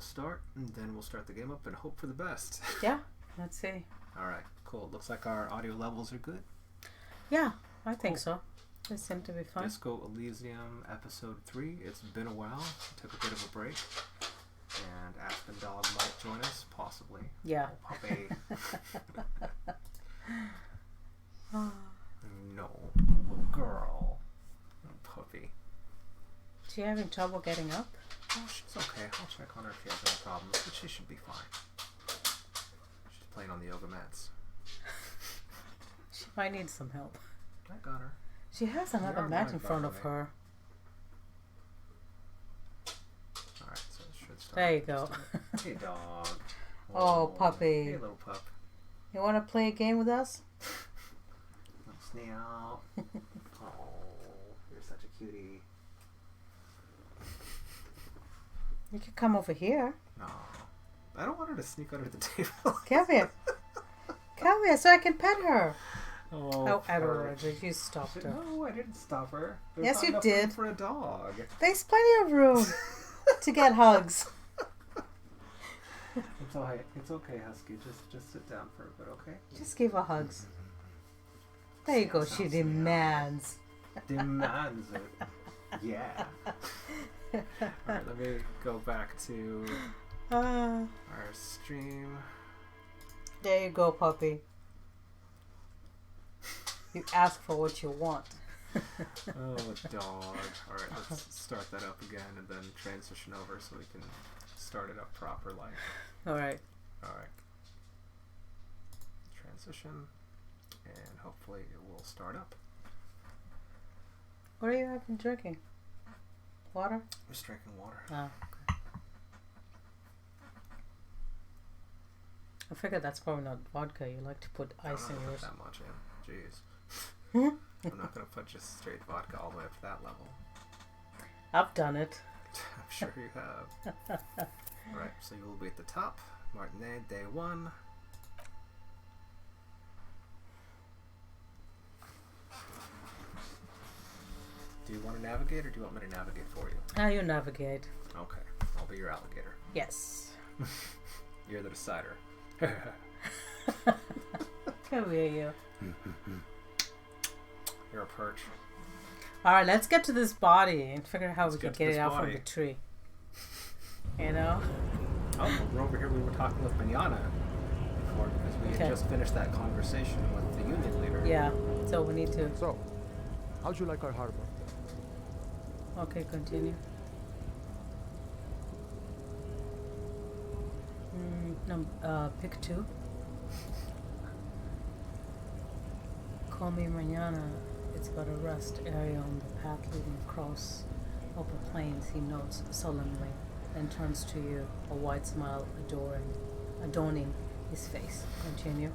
we'll start, and then we'll start the game up and hope for the best. Yeah, let's see. Alright, cool. Looks like our audio levels are good. Yeah, I think so. They seem to be fun. Disco Elysium Episode 3. It's been a while. Took a bit of a break. And Aspen Dog might join us, possibly. Yeah. Oh, puppy. No. Girl. Oh, puppy. Is she having trouble getting up? Oh, she's okay. I'll check on her if she has any problems, but she should be fine. She's playing on the yoga mats. She might need some help. I got her. She has another mat in front of her. Alright, so it should start. There you go. Hey, dog. Oh, puppy. Hey, little pup. You want to play a game with us? Little snail. Oh, you're such a cutie. You could come over here. No. I don't want her to sneak under the table. Come here. Come here so I can pet her. Oh, Edward, you stopped her. No, I didn't stop her. There's yes, not you enough did. room for a dog. There's plenty of room to get hugs. It's alright. It's okay, Husky. Just sit down for a bit, okay? Just give her hugs. There you go. She demands. Demands it. Yeah. Alright, let me go back to our stream. There you go, puppy. You ask for what you want. Oh, dog. Alright, let's start that up again and then transition over so we can start it up proper like. Alright. Alright. Transition. And hopefully it will start up. What are you having drinking? Water? I'm just drinking water. Oh, okay. I figured that's probably not vodka. You like to put ice in yours. Not that much in. Jeez. Hmm? I'm not going to put just straight vodka all the way up to that level. I've done it. I'm sure you have. Alright, so you will be at the top. Martinet, day 1. Do you want to navigate or do you want me to navigate for you? You navigate. Okay, I'll be your alligator. Yes. You're the decider. Come here, you. You're a perch. Alright, let's get to this body and figure out how we can get it out body. from the tree. You know? Oh, we're over here. We were talking with Manana before because we had just finished that conversation with the union leader. Yeah, so we need to... So, how'd you like our harbor? Okay, continue. Pick 2. Call me mañana. It's but a rest area on the path leading across open plains, he notes solemnly, then turns to you, a wide smile adorning his face. Continue.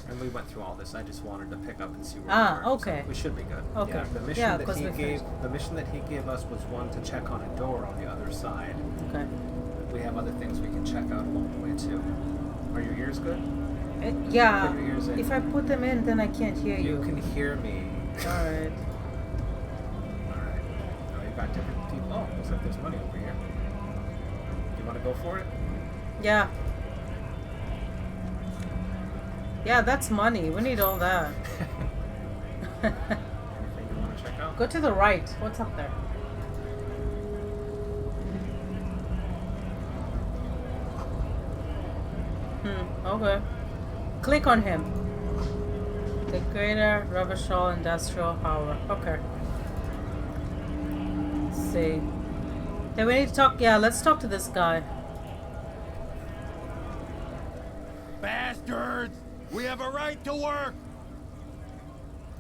And we went through all this. I just wanted to pick up and see where we were. Okay. So we should be good. Okay. Yeah, the mission that he gave us was one to check on a door on the other side. Okay. We have other things we can check out along the way too. Are your ears good? Yeah. Put your ears in. If I put them in, then I can't hear you. You can hear me. Alright. Alright. Now you've got different people. Oh, looks like there's money over here. Do you want to go for it? Yeah. Yeah, that's money. We need all that. Anything you want to check out? Go to the right. What's up there? Okay. Click on him. The Greater Revachol Industrial Power. Okay. Let's see. Then we need to talk. Yeah, let's talk to this guy. Bastards! We have a right to work!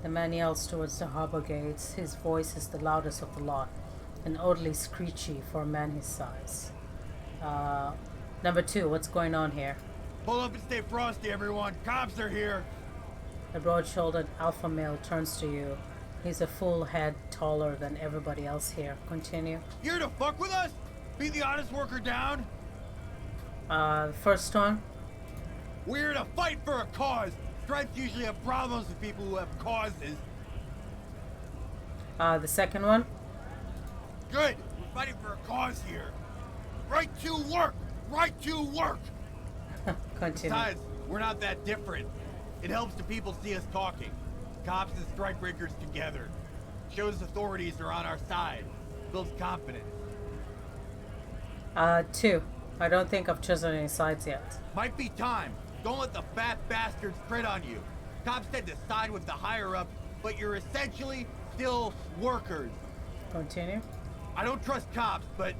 The man yells towards the harbor gates. His voice is the loudest of the lot, and oddly screechy for a man his size. Number 2, what's going on here? Pull up and stay frosty, everyone. Cops are here. The broad-shouldered alpha male turns to you. He's a full head taller than everybody else here. Continue. You're to fuck with us? Be the honest worker down? The first one. We're to fight for a cause. Stripes usually have problems with people who have causes. The second one. Good. We're fighting for a cause here. Right to work! Right to work! Continue. Besides, we're not that different. It helps the people see us talking. Cops and strikebreakers together. Shows authorities are on our side. Builds confidence. 2. I don't think I've chosen any sides yet. Might be time. Don't let the fat bastards tread on you. Cops tend to side with the higher-ups, but you're essentially still workers. Continue. I don't trust cops, but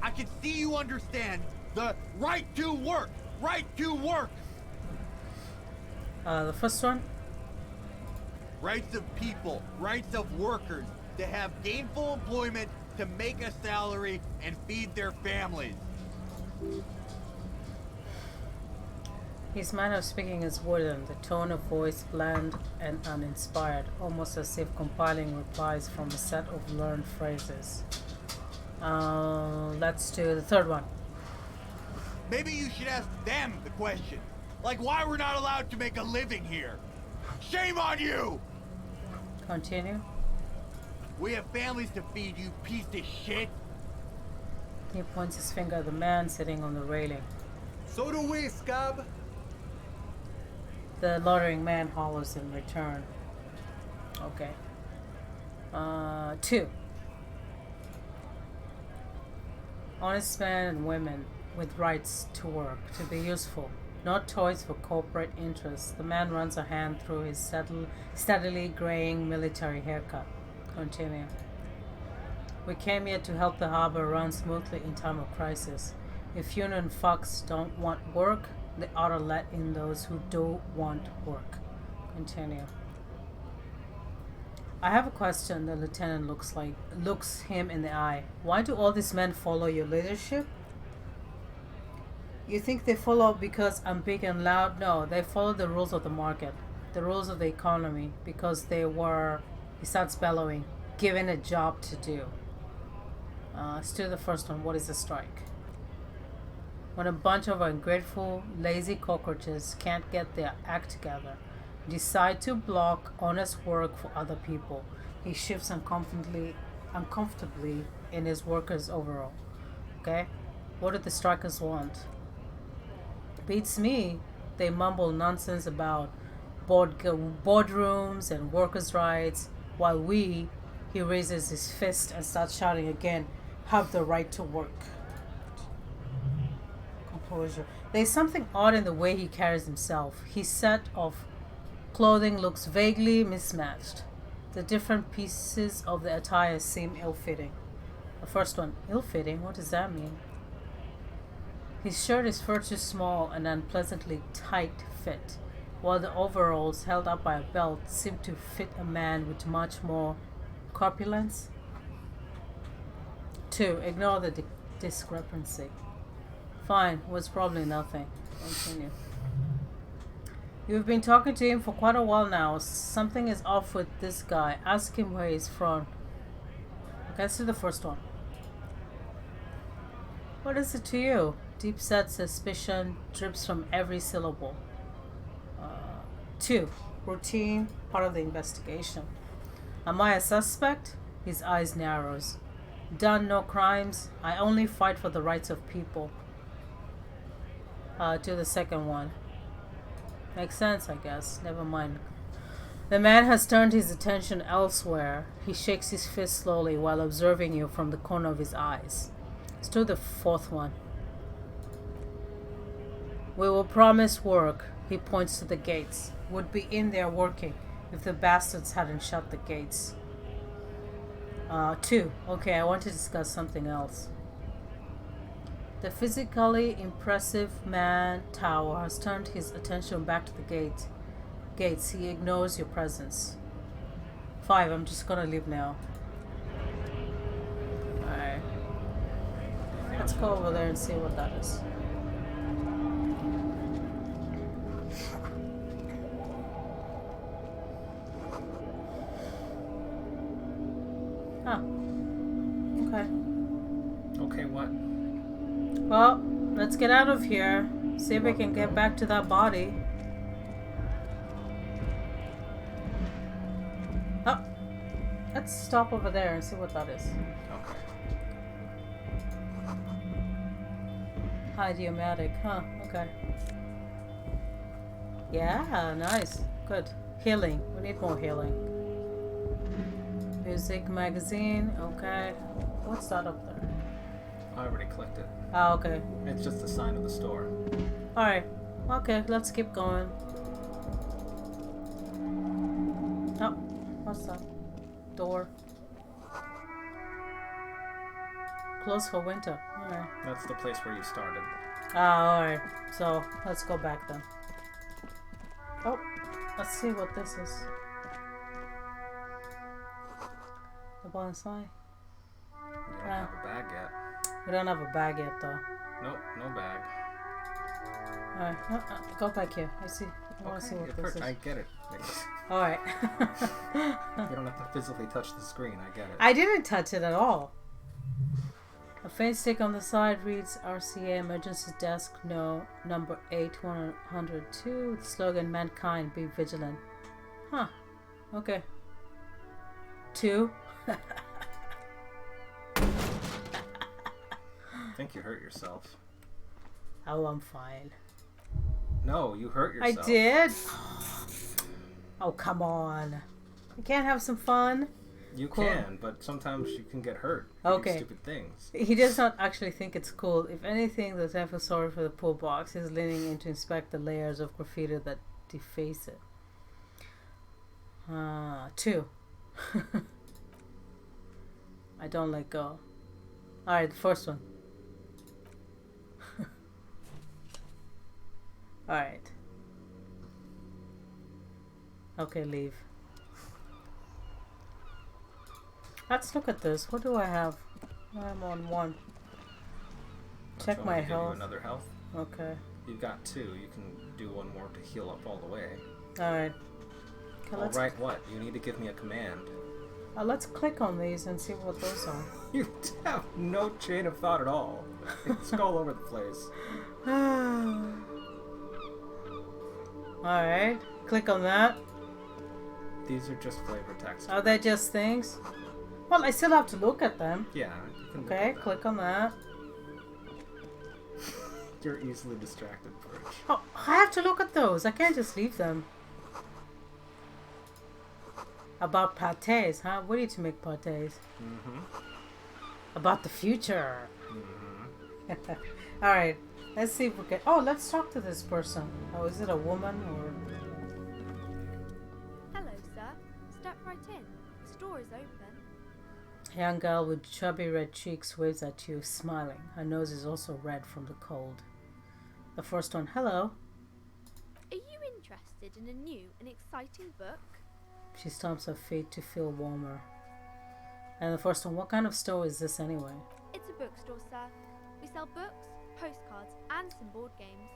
I can see you understand the right to work. Right to work. The first one. Rights of people, rights of workers to have gainful employment, to make a salary and feed their families. His manner of speaking is wooden, the tone of voice bland and uninspired, almost as if compiling replies from a set of learned phrases. Let's do the third one. Maybe you should ask them the question. Like why we're not allowed to make a living here. Shame on you! Continue. We have families to feed, you piece of shit. He points his finger at the man sitting on the railing. So do we, scab. The loitering man hollers in return. Okay. 2. Honest men and women with rights to work, to be useful, not toys for corporate interests. The man runs a hand through his steadily graying military haircut. Continue. We came here to help the harbor run smoothly in time of crisis. If union fucks don't want work, they ought to let in those who do want work. Continue. I have a question. The lieutenant looks him in the eye. Why do all these men follow your leadership? You think they follow because I'm big and loud? No, they follow the rules of the market, the rules of the economy, because they were, he starts bellowing, given a job to do. Still the first one. What is a strike? When a bunch of ungrateful, lazy cockroaches can't get their act together, decide to block honest work for other people, he shifts uncomfortably in his workers' overall. Okay? What do the strikers want? Beats me. They mumble nonsense about boardrooms and workers' rights, while he raises his fist and starts shouting again, have the right to work. Composure. There's something odd in the way he carries himself. His set of clothing looks vaguely mismatched. The different pieces of the attire seem ill-fitting. The first one, ill-fitting? What does that mean? His shirt is far too small and unpleasantly tight fit, while the overalls held up by a belt seem to fit a man with much more corpulence. 2. Ignore the discrepancy. Fine, was probably nothing. Continue. You've been talking to him for quite a while now. Something is off with this guy. Ask him where he's from. Okay, let's do the first one. What is it to you? Deep-set suspicion drips from every syllable. 2. Routine, part of the investigation. Am I a suspect? His eyes narrows. Done no crimes. I only fight for the rights of people. To the second one. Makes sense, I guess. Never mind. The man has turned his attention elsewhere. He shakes his fist slowly while observing you from the corner of his eyes. Let's do the fourth one. We will promise work. He points to the gates. Would be in there working if the bastards hadn't shut the gates. 2. Okay, I want to discuss something else. The physically impressive man Tower has turned his attention back to the gates. He ignores your presence. 5. I'm just gonna leave now. Alright. Let's go over there and see what that is. Okay. Okay, what? Well, let's get out of here. See if we can get back to that body. Oh, let's stop over there and see what that is. Okay. Idiomatic, huh? Okay. Yeah, nice. Good. Healing. We need more healing. Music magazine. Okay. What's that up there? I already clicked it. Oh, okay. It's just the sign of the store. Alright. Okay, let's keep going. Oh, what's that? Door. Closed for winter. Alright. That's the place where you started. Ah, alright. So, let's go back then. Oh, let's see what this is. The bonsai. You don't have a bag yet. We don't have a bag yet, though. Nope, no bag. Alright, go back here. I see. I want to see what this is. I get it. Alright. You don't have to physically touch the screen. I get it. I didn't touch it at all. A faint stick on the side reads RCA Emergency Desk No number 8102 with the slogan Mankind Be Vigilant. Huh. Okay. 2. I think you hurt yourself. Oh, I'm fine. No, you hurt yourself. I did? Oh, come on. You can't have some fun? You Cool. can, but sometimes you can get hurt. Okay. Doing stupid things. He does not actually think it's cool. If anything, the I feel sorry for the poor box. He's leaning in to inspect the layers of graffiti that deface it. 2. I don't let go. Alright, the first one. Alright. Okay, leave. Let's look at this. What do I have? I'm on 1. Check Want my me to give you health. another health. Okay. You've got 2. You can do one more to heal up all the way. Alright. Okay, let's, Alright, what? You need to give me a command. let's click on these and see what those are. You have no chain of thought at all. It's all over the place. Alright. Click on that. These are just flavor text. Are they just things? Well, I still have to look at them. Yeah, you can look Okay, at them. click on that. You're easily distracted, Perch. Oh, I have to look at those. I can't just leave them. About pâtés, huh? We need to make pâtés. Mm-hmm. About the future. Mm-hmm. Alright, let's see if we can... Oh, let's talk to this person. Oh, is it a woman or... Hello, sir. Step right in. The store is open. A young girl with chubby red cheeks waves at you, smiling. Her nose is also red from the cold. The first one, hello. Are you interested in a new and exciting book? She stomps her feet to feel warmer. And the first one, what kind of store is this anyway? It's a bookstore, sir. We sell books, postcards, and some board games.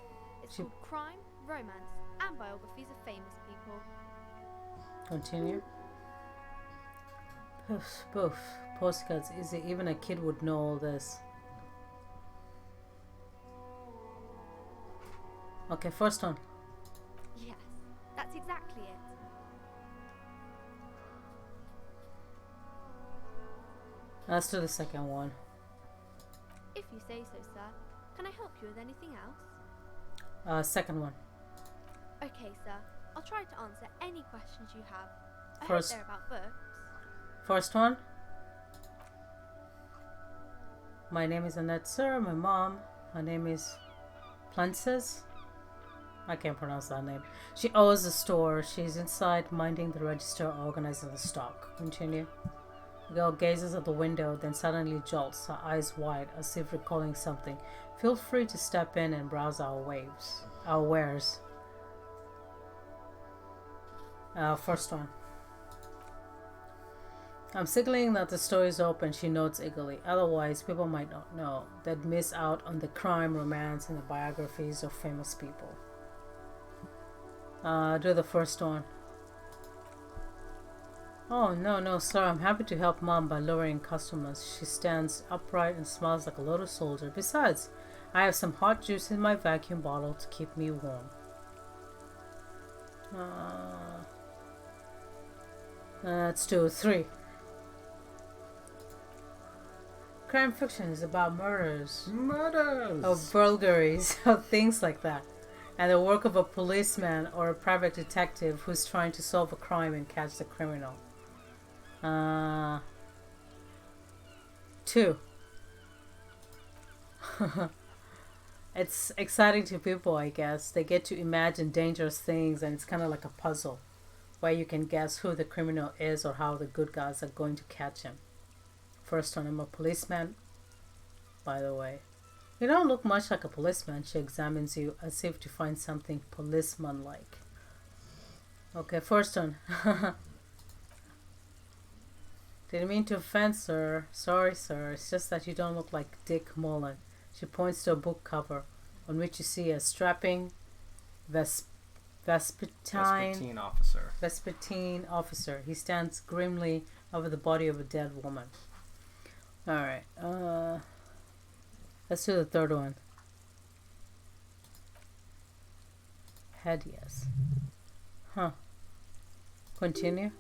It's She- called Crime, Romance, and Biographies of Famous People. Continue. Poof, poof. Postcards, easy. Even a kid would know all this. Okay, first one. Yes, that's exactly it. Let's do the second one. If you say so, sir. Can I help you with anything else? Second one. Okay, sir. I'll try to answer any questions you have. I First- hope they're about books. First one. My name is Annette, sir. My mom. Her name is Plances. I can't pronounce that name. She owns the store. She's inside minding the register, organizing the stock. Continue. The girl gazes at the window, then suddenly jolts, her eyes wide, as if recalling something. Feel free to step in and browse our wares. First one. I'm signaling that the store is open, she nods eagerly. Otherwise, people might not know. They'd miss out on the crime, romance, and the biographies of famous people. Do the first one. Oh, no, sir. I'm happy to help Mom by luring customers. She stands upright and smiles like a little soldier. Besides, I have some hot juice in my vacuum bottle to keep me warm. Let's do 3. Crime fiction is about murders, Murders! of burglaries, of things like that, and the work of a policeman or a private detective who's trying to solve a crime and catch the criminal. 2. It's exciting to people, I guess. They get to imagine dangerous things, and it's kind of like a puzzle where you can guess who the criminal is or how the good guys are going to catch him. First one, I'm a policeman, by the way. You don't look much like a policeman. She examines you as if to find something policeman-like. Okay, first one. Didn't mean to offend, sir. Sorry, sir. It's just that you don't look like Dick Mullen. She points to a book cover on which you see a strapping Vespertine officer. He stands grimly over the body of a dead woman. Alright, let's do the third one. Head, yes. Huh. Continue.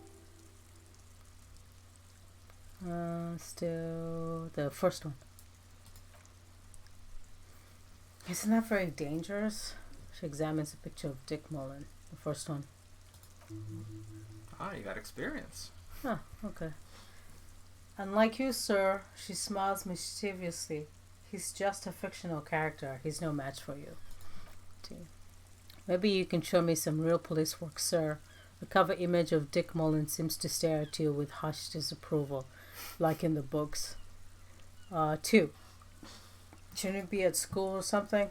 Still the first one. Isn't that very dangerous? She examines a picture of Dick Mullen. The first one. Ah, you got experience. Huh, okay. Unlike you, sir, she smiles mischievously. He's just a fictional character. He's no match for you. Maybe you can show me some real police work, sir. The cover image of Dick Mullen seems to stare at you with hushed disapproval, like in the books. 2. Shouldn't you be at school or something?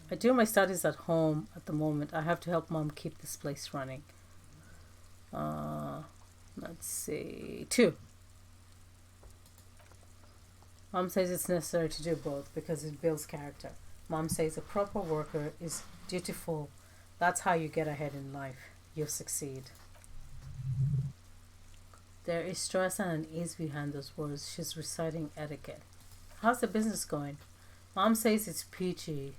I do my studies at home at the moment. I have to help Mom keep this place running. Let's see. 2. Mom says it's necessary to do both because it builds character. Mom says a proper worker is dutiful. That's how you get ahead in life. You'll succeed. There is stress and unease behind those words. She's reciting etiquette. How's the business going? Mom says it's peachy.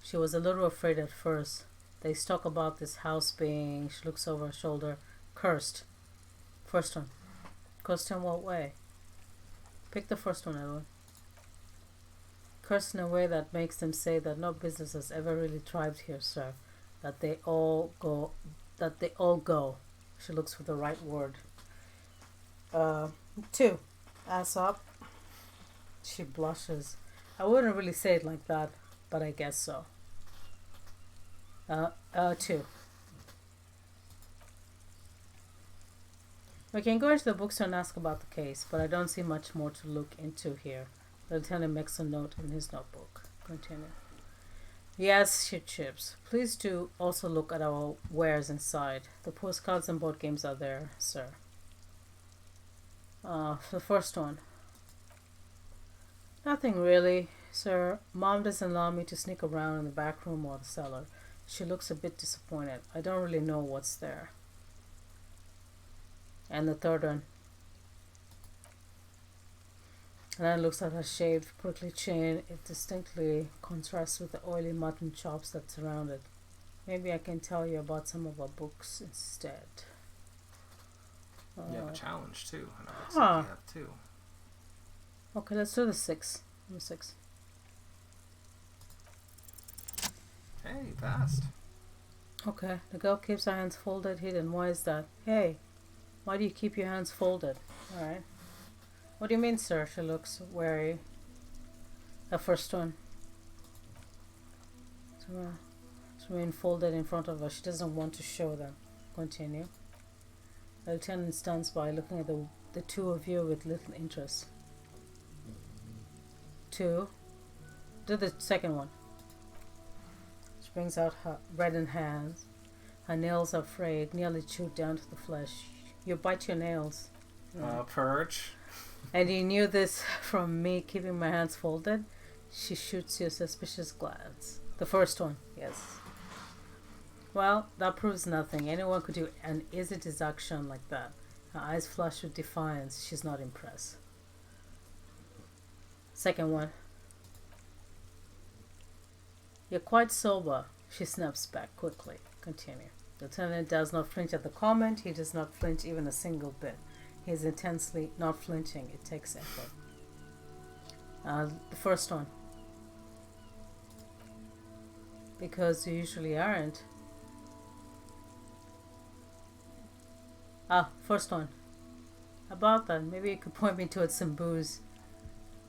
She was a little afraid at first. They talk about this house being, she looks over her shoulder, cursed. First one. Cursed in what way? Pick the first one, Edward. Cursed in a way that makes them say that no business has ever really thrived here, sir. That they all go. She looks for the right word. 2. Ass up. She blushes. I wouldn't really say it like that, but I guess so. 2. We can go into the bookstore and ask about the case, but I don't see much more to look into here. The lieutenant makes a note in his notebook. Continue. Yes, she chips. Please do also look at our wares inside. The postcards and board games are there, sir. The first one. Nothing really, sir. Mom doesn't allow me to sneak around in the back room or the cellar. She looks a bit disappointed. I don't really know what's there. And the third one. And then looks at her shaved, prickly chin. It distinctly contrasts with the oily mutton chops that surround it. Maybe I can tell you about some of our books instead. You have a challenge too. And it looks Huh. like you have 2. Okay, let's do the 6. Number 6. Hey, fast. Okay, the girl keeps her hands folded, hidden. Why is that? Hey, why do you keep your hands folded? Alright. What do you mean, sir? She looks wary. The first one. To remain folded in front of her. She doesn't want to show them. Continue. The lieutenant stands by, looking at the two of you with little interest. 2. Do the second one. She brings out her reddened hands. Her nails are frayed, nearly chewed down to the flesh. You bite your nails. Purge. And you knew this from me keeping my hands folded? She shoots you a suspicious glance. The first one, yes. Well, that proves nothing. Anyone could do an easy deduction like that. Her eyes flush with defiance. She's not impressed. Second one. You're quite sober. She snaps back quickly. Continue. The lieutenant does not flinch at the comment. He does not flinch even a single bit. He is intensely not flinching. It takes effort. The first one. Because you usually aren't. First one. About that, maybe you could point me towards some booze.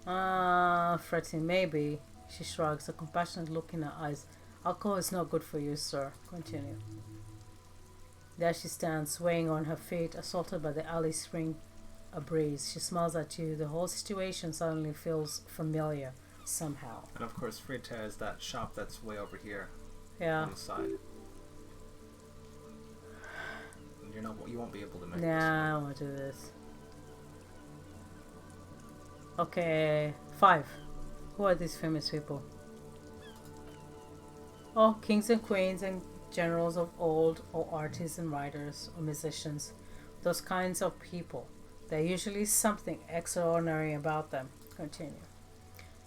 Fretting, maybe. She shrugs, a compassionate look in her eyes. Alcohol is not good for you, sir. Continue. There she stands, swaying on her feet, assaulted by the alley spring a breeze. She smiles at you. The whole situation suddenly feels familiar, somehow. And of course, Frita is that shop that's way over here Yeah. on the side. And you won't be able to make Nah, I don't want to do this. Okay, 5. Who are these famous people? Oh, kings and queens and generals of old, or artists and writers, or musicians. Those kinds of people. There's usually something extraordinary about them. Continue.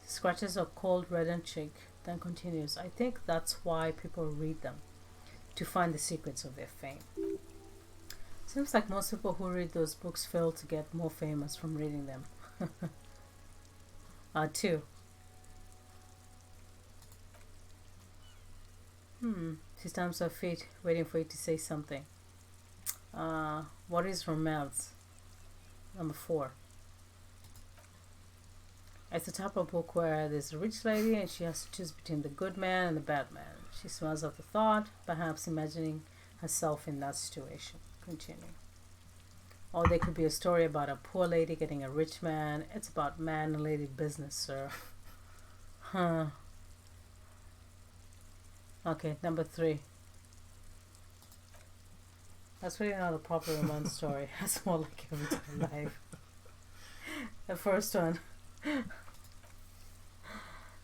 She scratches a cold reddened cheek, then continues. I think that's why people read them. To find the secrets of their fame. Seems like most people who read those books fail to get more famous from reading them. 2. She stamps her feet, waiting for you to say something. What is romance? Number 4. It's the type of book where there's a rich lady and she has to choose between the good man and the bad man. She smiles at the thought, perhaps imagining herself in that situation. Continue. Or there could be a story about a poor lady getting a rich man. It's about man and lady business, sir. Huh. Okay, number 3. That's really not a proper romance story. That's more like everyday life. The first one.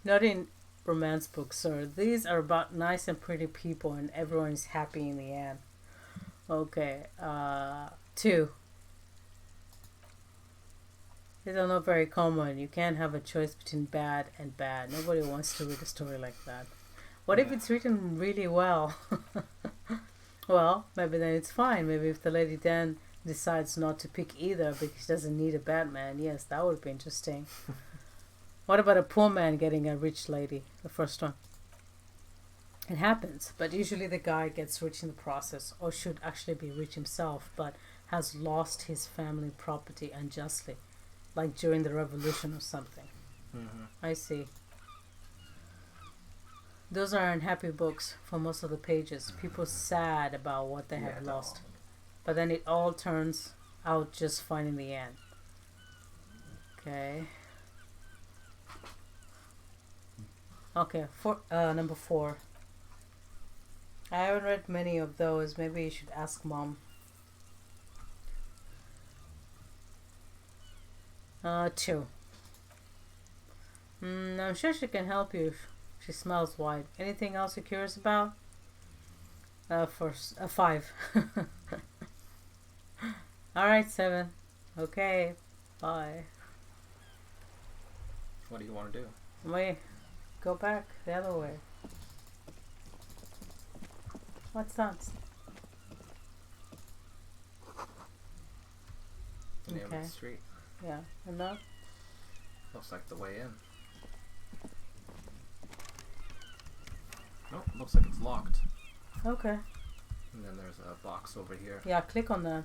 Not in romance books, sir. These are about nice and pretty people and everyone is happy in the end. Okay, 2. These are not very common. You can't have a choice between bad and bad. Nobody wants to read a story like that. What if it's written really well? Well, maybe then it's fine. Maybe if the lady then decides not to pick either because she doesn't need a bad man. Yes, that would be interesting. What about a poor man getting a rich lady? The first one. It happens, but usually the guy gets rich in the process, or should actually be rich himself, but has lost his family property unjustly, like during the revolution or something. I see. Those are unhappy books for most of the pages. People sad about what they have lost. But then it all turns out just fine in the end. Okay. Okay, number 4. I haven't read many of those. Maybe you should ask Mom. 2. I'm sure she can help you. She smiles wide. Anything else you're curious about? 5. Alright, 7. Okay. Bye. What do you want to do? Wait. Go back the other way. What's that? The name of Okay. the street. Yeah. And that? Looks like the way in. Nope, looks like it's locked. Okay. And then there's a box over here. Yeah, click on that.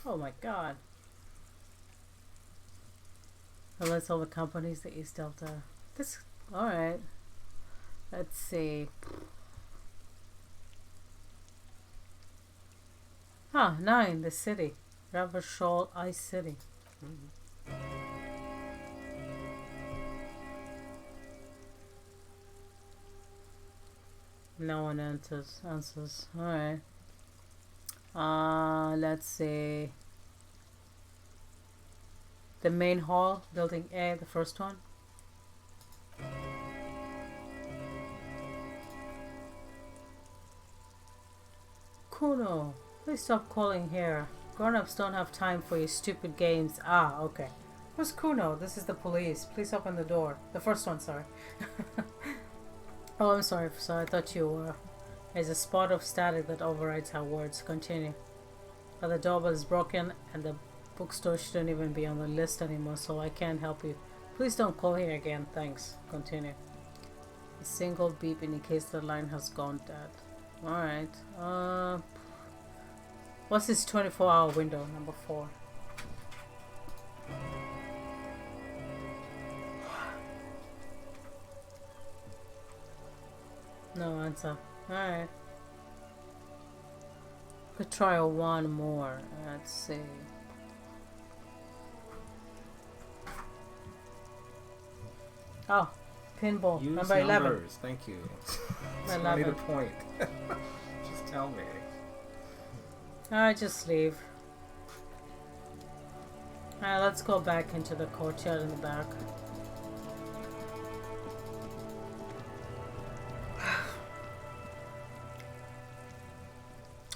Oh my god. Well, that's all the companies, the East Delta. This, alright. Let's see. 9, the city. Ravachol Ice City. No one answers. Alright. Let's see. The main hall, building A, the first one. Kuno, please stop calling here. Grown-ups don't have time for your stupid games. Okay. Who's Kuno? This is the police. Please open the door. The first one, sorry. Oh, I'm sorry. So I thought you were. There's a spot of static that overrides her words. Continue. But the doorbell is broken and the bookstore shouldn't even be on the list anymore, so I can't help you. Please don't call here again. Thanks. Continue. A single beep indicates the line has gone dead. Alright. What's this 24-hour window? Number 4. No answer. Alright. Could try one more. Let's see. Oh, pinball. Use number 11. numbers. Thank you. So I need a point. Just tell me. Alright, just leave. Alright, let's go back into the courtyard in the back.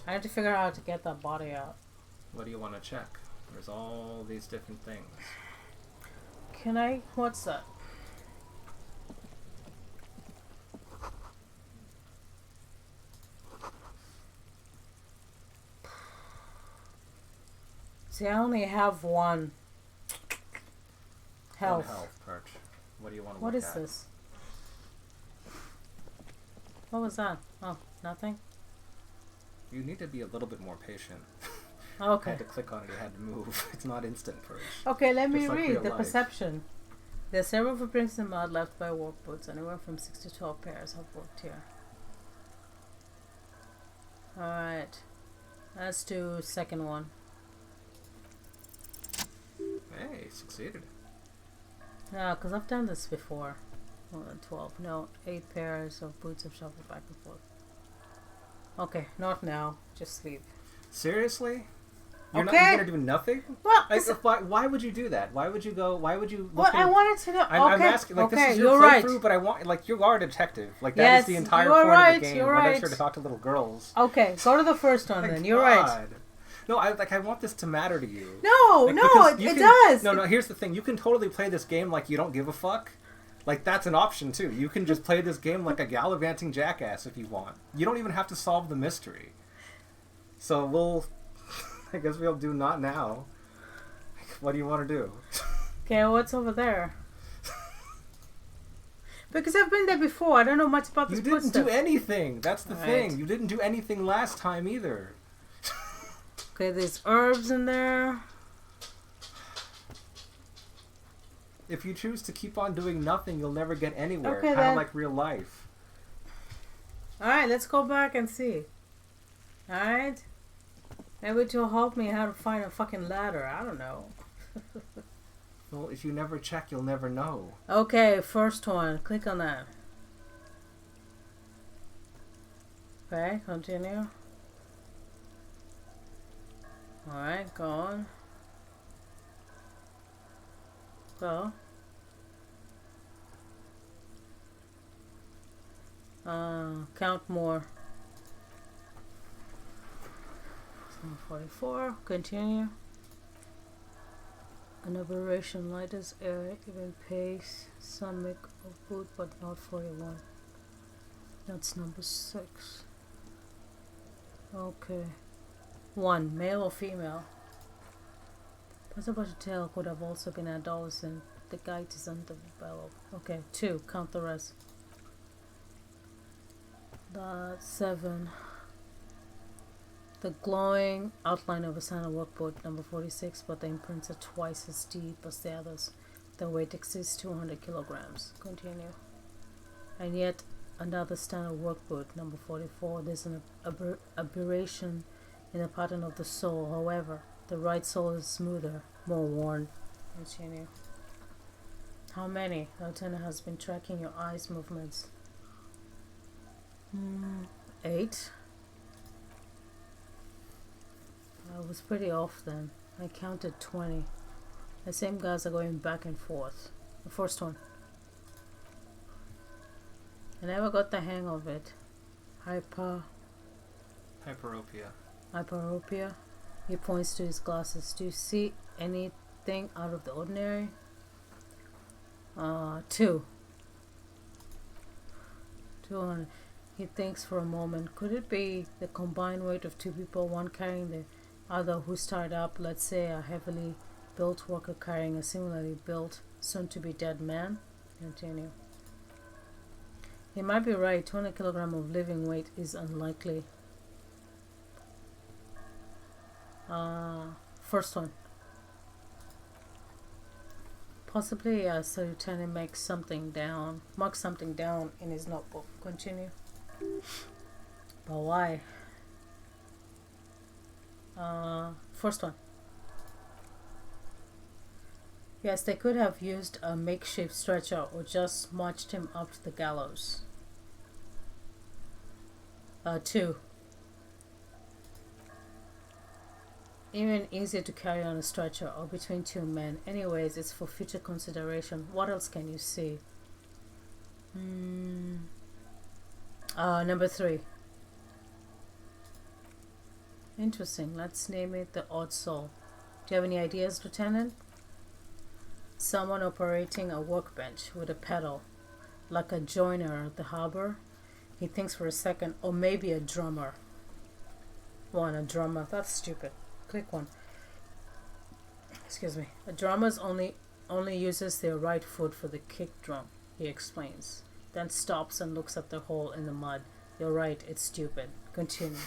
I have to figure out how to get that body out. What do you want to check? There's all these different things. Can I? What's that? See, I only have one health. One health, Perch. What do you want to What look is at? this? What was that? Oh, nothing? You need to be a little bit more patient. I Okay. had to click on it, it had to move. It's not instant, Perch. Okay, let me Just like read real the life. perception. There are several footprints in mud left by work boots. Anywhere from 6 to 12 pairs have worked here. Alright. Let's do second one. Hey, succeeded. Yeah, because I've done this before. More than 12. No, 8 pairs of boots have shuffled back and forth. Okay, not now. Just leave. Seriously? You're Okay. not gonna do nothing? Well, Why would you do that? Why would you go? Why would you? well, look I at- wanted to know. I'm okay, asking. Like okay, this is your you're right. playthrough, but I want like you are a detective. Like that Yes, is the entire you are point right, of the game. you're We're right. not sure to talk to little girls. Okay, go to the first one My then. You're right. God. No, I want this to matter to you. No, Like, no, because you it can- does. No, here's the thing. You can totally play this game like you don't give a fuck. Like, that's an option, too. You can just play this game like a gallivanting jackass if you want. You don't even have to solve the mystery. So we'll... I guess we'll do not now. What do you want to do? Okay, what's over there? Because I've been there before. I don't know much about this You didn't footstep. do anything. That's the Alright. thing. You didn't do anything last time, either. Okay, there's herbs in there. If you choose to keep on doing nothing, you'll never get anywhere. Okay, Kind then. of like real life. Alright, let's go back and see. Alright? Maybe it will help me how to find a fucking ladder. I don't know. Well, if you never check, you'll never know. Okay, first one. Click on that. Okay, continue. Alright, go on. Go. Count more. 44. Continue. An aberration, light as air, even pace. Some make of boot, but not 41. That's number 6. Okay. 1. Male or female? Possible to tell could have also been adolescent. The guide is underdeveloped. Okay. 2. Count the rest. That's 7. The glowing outline of a Santa workboat, number 46, but the imprints are twice as deep as the others. The weight exceeds 200 kilograms. Continue. And yet, another standard workboat, number 44, there's an aberration in the pattern of the sole. However, the right sole is smoother, more worn. Continue. How many? Lieutenant has been tracking your eyes' movements. 8. I was pretty off then. I counted 20. The same guys are going back and forth. The first one. I never got the hang of it. Hyperopia. He points to his glasses. Do you see anything out of the ordinary? 2. 200. He thinks for a moment. Could it be the combined weight of 2 people, one carrying the Other who start up, let's say a heavily built worker carrying a similarly built, soon to be dead man. Continue. He might be right. 20 kilograms of living weight is unlikely. First one. Possibly so Lieutenant mark something down in his notebook. Continue. But why? First one. Yes, they could have used a makeshift stretcher or just marched him up to the gallows. 2. Even easier to carry on a stretcher or between 2 men. Anyways, it's for future consideration. What else can you see? Number 3. Interesting. Let's name it the Odd Soul. Do you have any ideas, Lieutenant? Someone operating a workbench with a pedal, like a joiner at the harbor. He thinks for a second. Or maybe a drummer. One, a drummer. That's stupid. Click one. Excuse me. A drummer only uses their right foot for the kick drum, he explains. Then stops and looks at the hole in the mud. You're right, it's stupid. Continue.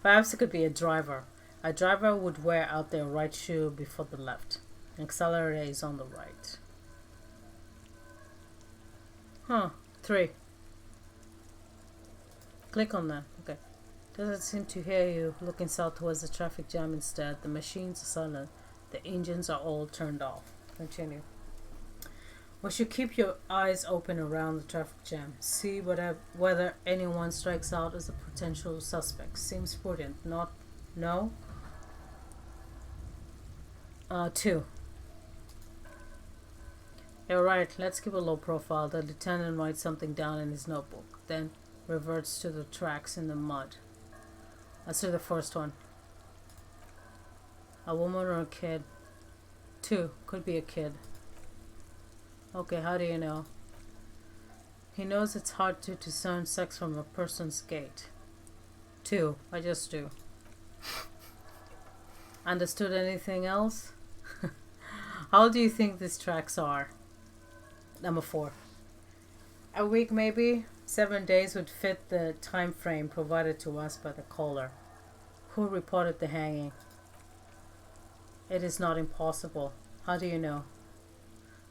Perhaps it could be a driver. A driver would wear out their right shoe before the left. Accelerator is on the right. 3. Click on that. Okay. Doesn't seem to hear you. Looking south towards the traffic jam instead. The machines are silent. The engines are all turned off. Continue. We should keep your eyes open around the traffic jam. See whether anyone strikes out as a potential suspect. Seems prudent. No? 2. You're right. Let's keep a low profile. The lieutenant writes something down in his notebook. Then reverts to the tracks in the mud. Let's do the first one. A woman or a kid? 2. Could be a kid. Okay, how do you know? He knows it's hard to discern sex from a person's gait. 2. I just do. Understood anything else? How old do you think these tracks are? Number 4. A week maybe? 7 days would fit the time frame provided to us by the caller. Who reported the hanging? It is not impossible. How do you know?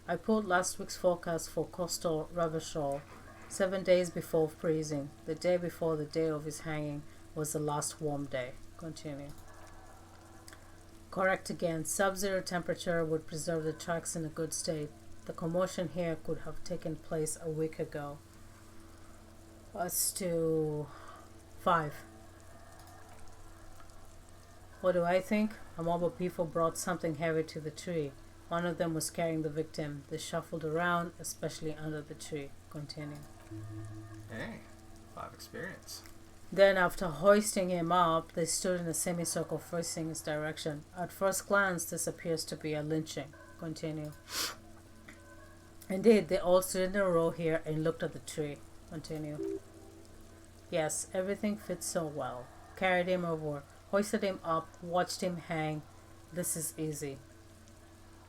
I pulled last week's forecast for coastal Ravachol. 7 days before freezing. The day before the day of his hanging was the last warm day. Continue. Correct again. Sub-zero temperature would preserve the tracks in a good state. The commotion here could have taken place a week ago. Let's do 5. What do I think? A mob of people brought something heavy to the tree. One of them was carrying the victim. They shuffled around, especially under the tree. Continue. Hey, 5 experience. Then, after hoisting him up, they stood in a semicircle facing his direction. At first glance, this appears to be a lynching. Continue. Indeed, they all stood in a row here and looked at the tree. Continue. Yes, everything fits so well. Carried him over, hoisted him up, watched him hang. This is easy.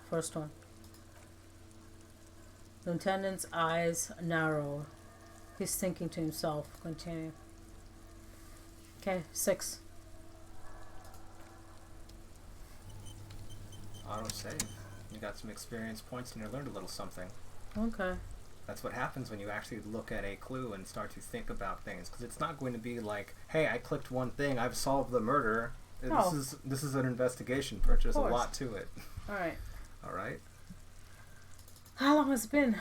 First one. Lieutenant's eyes narrow. He's thinking to himself. Continue. Okay, 6. Autosave. You got some experience points and you learned a little something. Okay. That's what happens when you actually look at a clue and start to think about things. Because it's not going to be like, hey, I clicked one thing, I've solved the murder. No. This is an investigation, Perch. There's a lot to it. Alright. Alright? How long has it been?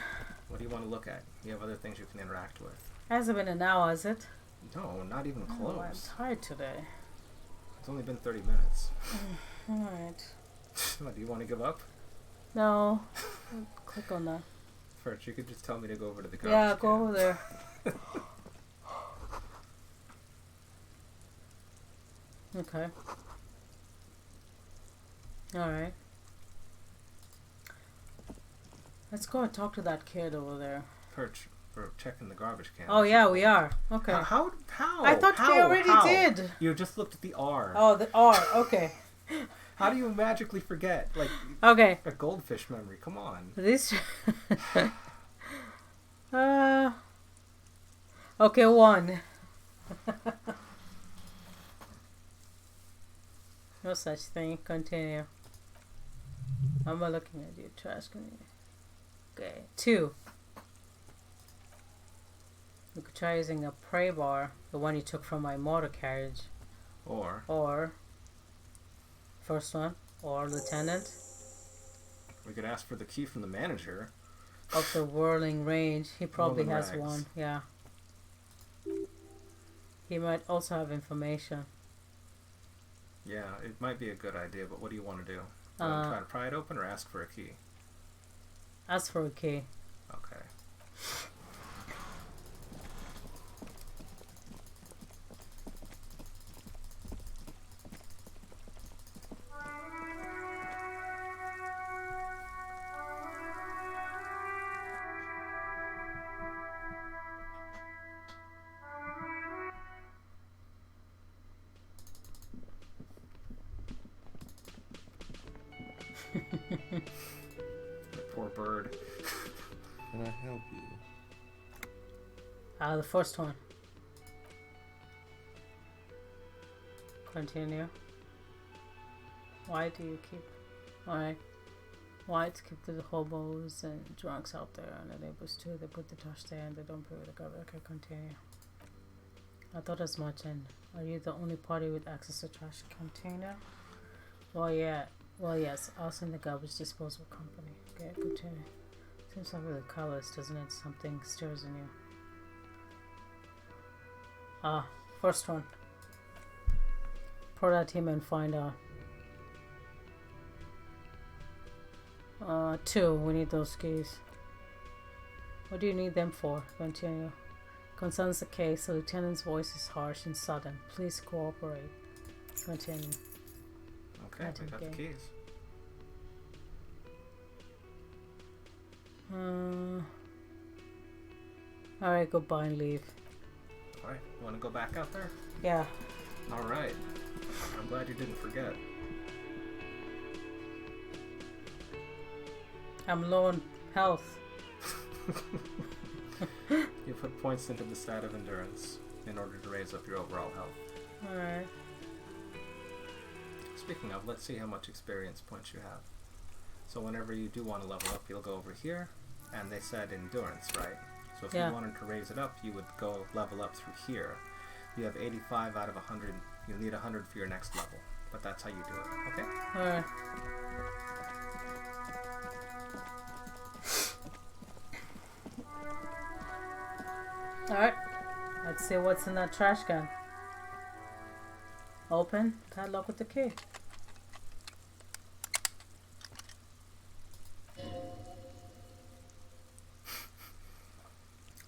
What do you want to look at? You have other things you can interact with. Hasn't been an hour, has it? No, not even Oh, I'm close. tired today. It's only been 30 minutes. Alright. What, do you want to give up? No. Click on that. Perch, you could just tell me to go over to the garbage Yeah, go can. over there. Okay. Alright. Let's go and talk to that kid over there. Perch, We're checking the garbage can. Oh yeah, we are. Okay. How? I thought we already did. You just looked at the R. Oh, the R. Okay. How do you magically forget? Like, Okay. a goldfish memory. Come on. This. Okay, 1. No such thing. Continue. I'm not looking at you. Trash can you? Okay. 2. You could try using a prey bar, the one you took from my motor carriage. Or first one. Or Lieutenant. We could ask for the key from the manager. Of the whirling range. He probably Whirling has rags. one. Yeah. He might also have information. Yeah, it might be a good idea, but what do you want to do? You want to try to pry it open or ask for a key? Ask for a key. Okay. Poor bird. Can I help you? The first one. Continue. Why do you keep... Why to keep the hobos and drunks out there and the neighbors too? They put the trash there and they don't pay with the garbage. Okay, continue. I thought as much. And are you the only party with access to trash container? Well, yeah. Well, yes. Us in the garbage disposal company. Okay, continue. Seems like really colors, doesn't it? Something stirs in you. First one. Pour that him and find out. 2. We need those keys. What do you need them for? Continue. Concerns the case. The lieutenant's voice is harsh and sudden. Please cooperate. Continue. Okay, we got the keys. Alright, goodbye and leave. Alright, you want to go back out there? Yeah. Alright. I'm glad you didn't forget. I'm low on health. You put points into the stat of endurance in order to raise up your overall health. Alright. Speaking of, let's see how much experience points you have. So whenever you do want to level up, you'll go over here, and they said endurance, right? So if you wanted to raise it up, you would go level up through here. You have 85 out of 100. You'll need 100 for your next level, but that's how you do it, okay? Alright. Alright. Let's see what's in that trash can. Open. Padlock with the key.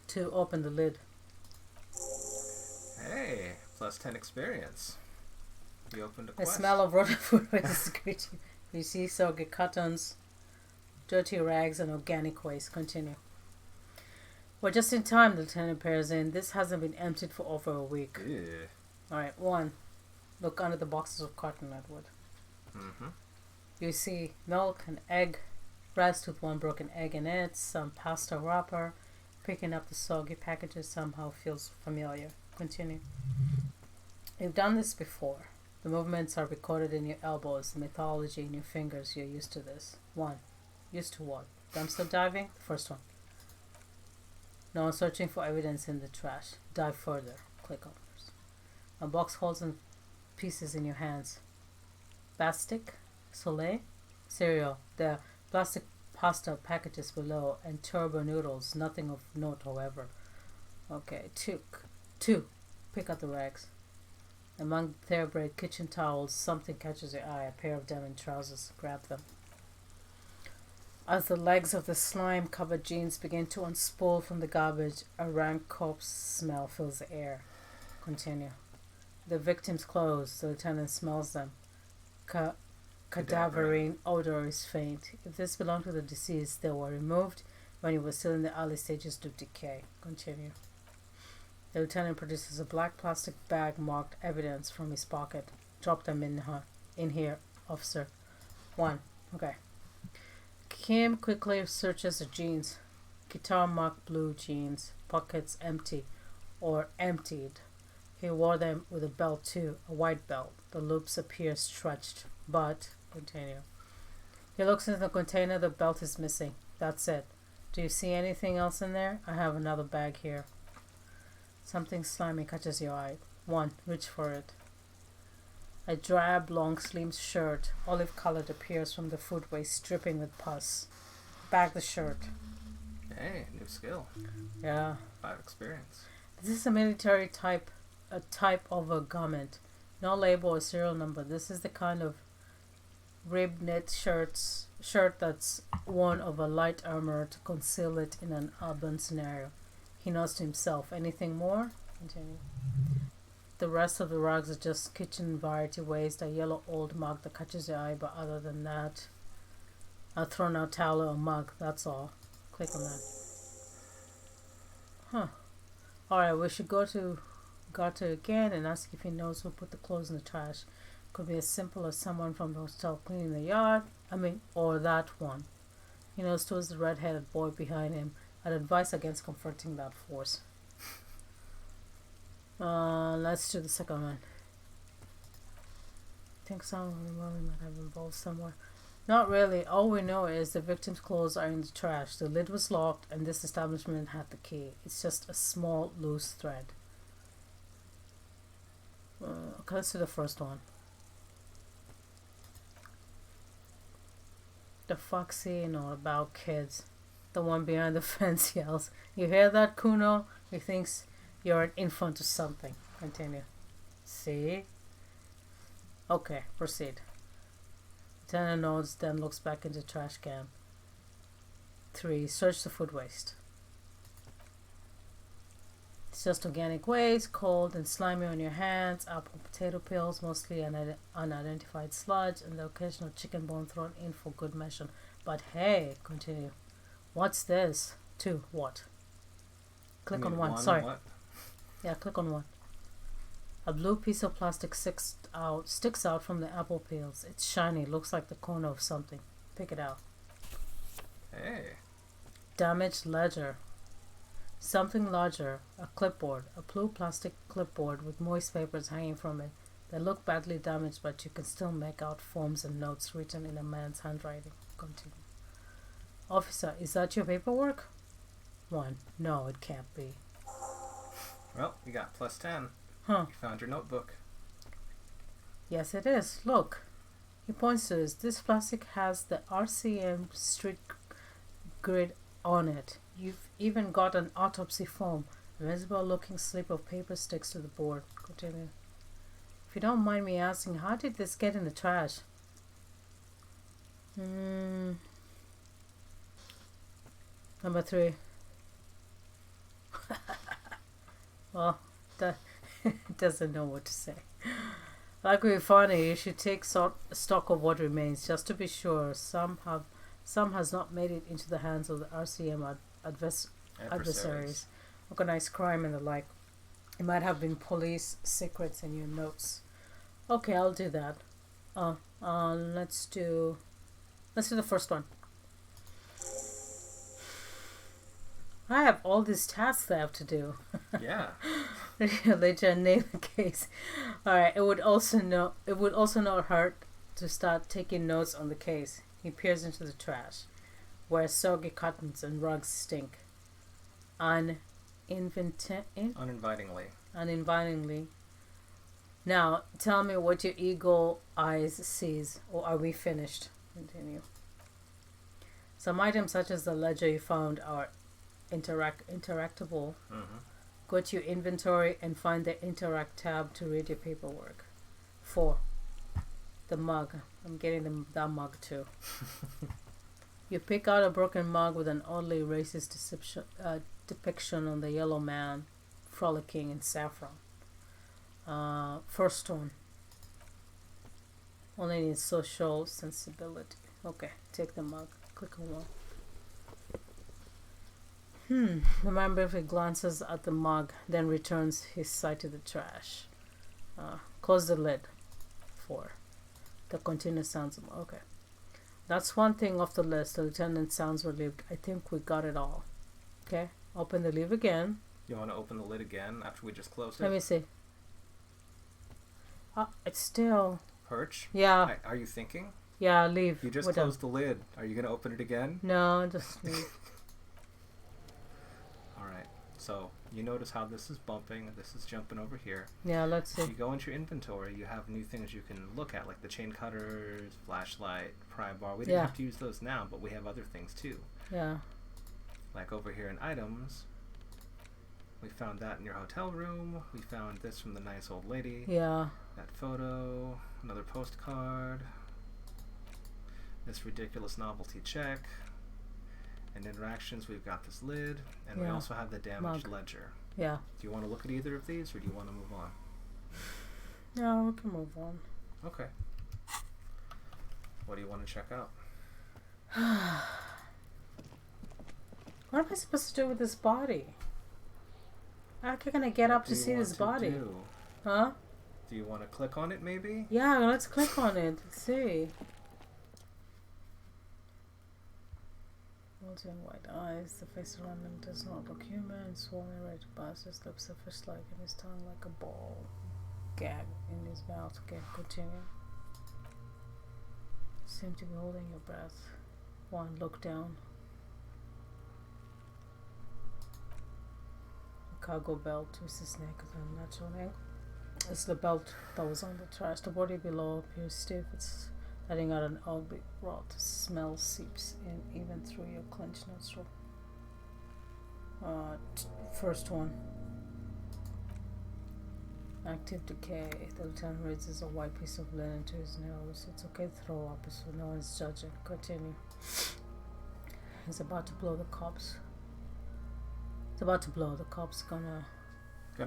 To open the lid. Hey, plus 10 experience. You opened a The quest. smell of rotten food is greeting. You see soggy cottons, dirty rags, and organic waste. Continue. We're just in time, the lieutenant pairs in. This hasn't been emptied for over a week. Yeah. Alright, 1. Look under the boxes of cotton nutwood. Mm-hmm. You see milk, an egg, rest with 1 broken egg in it, some pasta wrapper. Picking up the soggy packages somehow feels familiar. Continue. You've done this before. The movements are recorded in your elbows, the mythology in your fingers. You're used to this. 1. Used to what? Dumpster diving? The first one. No, searching for evidence in the trash. Dive further. Click on first. A box holds in pieces in your hands. Bastic, Soleil, cereal, the plastic pasta packages below, and turbo noodles. Nothing of note, however. Okay, 2. Pick up the rags. Among thoroughbred kitchen towels, something catches your eye. A pair of denim trousers. Grab them. As the legs of the slime-covered jeans begin to unspool from the garbage, a rank corpse smell fills the air. Continue. The victim's clothes. The lieutenant smells them. Cadaverine odor is faint. If this belonged to the deceased, they were removed when he was still in the early stages of decay. Continue. The lieutenant produces a black plastic bag marked evidence from his pocket. Drop them in here, officer. 1. Okay. Kim quickly searches the jeans. Guitar marked blue jeans. Pockets empty. Or emptied. He wore them with a belt too, a white belt. The loops appear stretched. But, continue. He looks into the container, the belt is missing. That's it. Do you see anything else in there? I have another bag here. Something slimy catches your eye. 1. Reach for it. A drab, long-sleeved shirt, olive-colored, appears from the foot waist, dripping with pus. Bag the shirt. Hey, new skill. Yeah. 5 experience. This is a military type of a garment. No label or serial number. This is the kind of rib knit shirt that's worn over light armor to conceal it in an urban scenario. He nods to himself. Anything more? Continue. The rest of the rugs are just kitchen variety waste, a yellow old mug that catches your eye, but other than that, a thrown out towel or mug, that's all. Click on that. Huh. Alright, we should go to again and ask if he knows who put the clothes in the trash. Could be as simple as someone from the hotel cleaning the yard. Or that one. He nods towards the red-headed boy behind him. I'd advise against confronting that force. Let's do the second one. Think someone might have involved somewhere. Not really. All we know is the victim's clothes are in the trash. The lid was locked and this establishment had the key. It's just a small loose thread. Okay, let's do the first one. The foxy about kids. The one behind the fence yells, "You hear that, Kuno?" He thinks you're an infant or something. Continue. See? Okay, proceed. Lieutenant nods, then looks back into the trash can. 3. Search the food waste. It's just organic waste, cold and slimy on your hands, apple potato peels, mostly unidentified sludge, and the occasional chicken bone thrown in for good measure. But hey, continue. What's this? 2. What? Click on 1. Sorry. What? Yeah, click on 1. A blue piece of plastic sticks out from the apple peels. It's shiny, looks like the corner of something. Pick it out. Hey. Damaged ledger. Something larger. A clipboard. A blue plastic clipboard with moist papers hanging from it. They look badly damaged, but you can still make out forms and notes written in a man's handwriting. Continue. Officer, is that your paperwork? 1. No, it can't be. Well, you got plus 10. Huh. You found your notebook. Yes, it is. Look. He points to this. This plastic has the RCM street grid on it. You've even got an autopsy form. A miserable-looking slip of paper sticks to the board. Continue. If you don't mind me asking, how did this get in the trash? Number 3. Well, that doesn't know what to say. Like we found it, you should take stock of what remains, just to be sure. Some has not made it into the hands of the RCM adversaries, organized crime and the like. It might have been police secrets in your notes. Okay, I'll do that. Let's do the first one. I have all these tasks I have to do. Yeah. Later, name the case. Alright, it would also not hurt to start taking notes on the case. He peers into the trash, where soggy cottons and rugs stink. Uninvitingly. Now, tell me what your eagle eyes sees, or are we finished? Continue. Some items such as the ledger you found are interactable. Go to your inventory and find the interact tab to read your paperwork. 4. The mug. I'm getting that mug too. You pick out a broken mug with an oddly racist depiction on the yellow man frolicking in saffron. First one. Only needs social sensibility. Okay, take the mug. Click on 1. Remember if he glances at the mug, then returns his sight to the trash. Close the lid. 4. The continuous sounds. Okay. That's one thing off the list. The lieutenant sounds relieved. I think we got it all. Okay. Open the lid again. You want to open the lid again after we just closed it? Let me see. It's still... Perch? Yeah. Are you thinking? Yeah, leave. You just closed the lid. Are you going to open it again? No, just leave. Alright. So, you notice how this is bumping, this is jumping over here. Yeah, let's see. If you go into your inventory, you have new things you can look at, like the chain cutters, flashlight, pry bar. We didn't have to use those now, but we have other things too. Yeah. Like over here in items, we found that in your hotel room. We found this from the nice old lady. Yeah. That photo, another postcard, this ridiculous novelty check. And interactions, we've got this lid, and we also have the damaged ledger. Yeah. Do you want to look at either of these, or do you want to move on? No, we can move on. Okay. What do you want to check out? What am I supposed to do with this body? How can I get up to see this body? Huh? Do you want to click on it, maybe? Yeah, let's click on it. Let's see. Bulging white eyes, the face around him does not look human, swollen red bust, his lips are fish-like and his tongue like a ball. Gag in his mouth. Okay, continue. Seem to be holding your breath. 1. Look down. A cargo belt twists his neck with an unnatural neck. It's the belt that was on the trash. The body below appears stiff. It's letting out an ugly, rot smell seeps in even through your clenched nostril. First one. Active decay. The lieutenant raises a white piece of linen to his nose. It's okay to throw up, so no one's judging. Continue. He's about to blow the cops. It's about to blow. The cop's gonna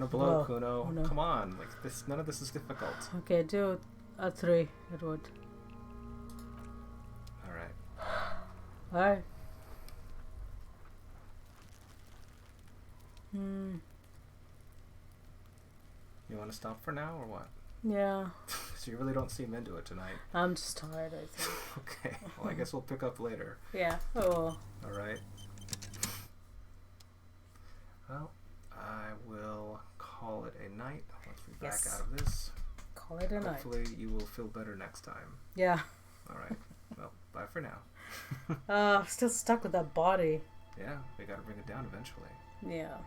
blow, Kuno. No. Come on, like this. None of this is difficult. Okay, do it at 3, Edward. Alright. You want to stop for now, or what? Yeah. So you really don't seem into it tonight. I'm just tired, I think. Okay. Well, I guess we'll pick up later. Yeah. Oh. Alright. Well, I will call it a night once we're back out of this. Call it a night. Hopefully you will feel better next time. Yeah. Alright. Well, bye for now. Still stuck with that body. Yeah, we gotta bring it down eventually. Yeah.